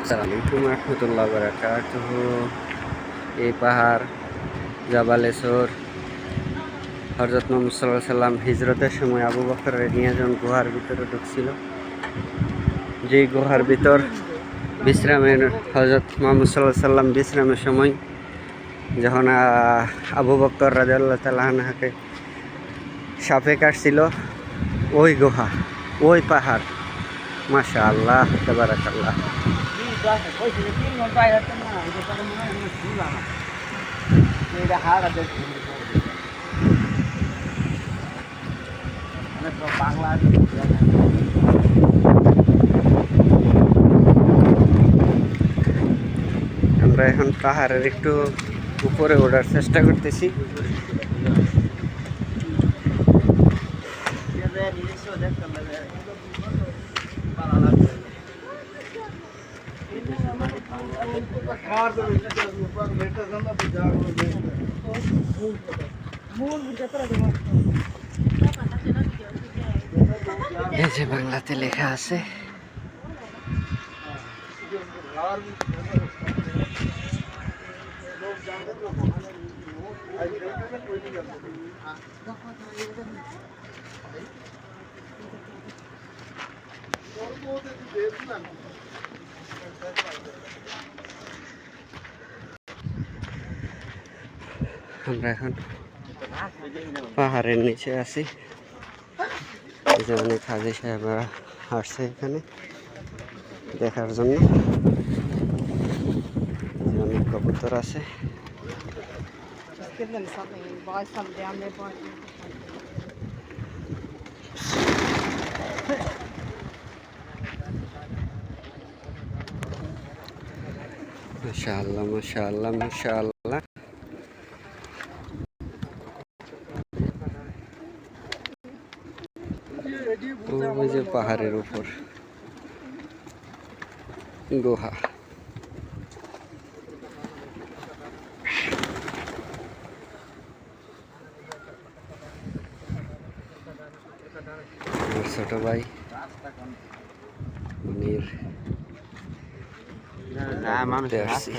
আসসালামু রহমতুল্লাহ বারাকাতুহ। এই পাহাড় জাবালে সোর হযরত মুহাম্মদ সাল্লাল্লাহু আলাইহি সাল্লাম হিজরতের সময় আবু বকরের নিয়ে যখন গুহার ভিতরে ঢুকছিল, যে গুহার ভিতর বিশ্রামের হযরত মুহাম্মদ সাল্লাল্লাহু আলাইহি সাল্লাম বিশ্রামের সময় যখন আবু বকর রাদিয়াল্লাহু তাআলা আনহুকে সাপে কাটছিল, ওই গুহা, ওই পাহাড়। মাশাআল্লাহ, তাবারাকাল্লাহ। আমরা এখন পাহাড়ের একটু উপরে ওঠার চেষ্টা করতেছি। এই যে বাংলাতে লেখা আছে। আমরা এখন পাহাড়ের নিচে আছি। এই যে অনেক হাজি সাহেবরা আসছে এখানে দেখার জন্য। অনেক কবুতর আছে। মাশাআল্লাহ, মাশাআল্লাহ, মাশাআল্লাহ। ওই যে পাহাড়ের উপর গুহা। ছোট ভাই মনির আসছি।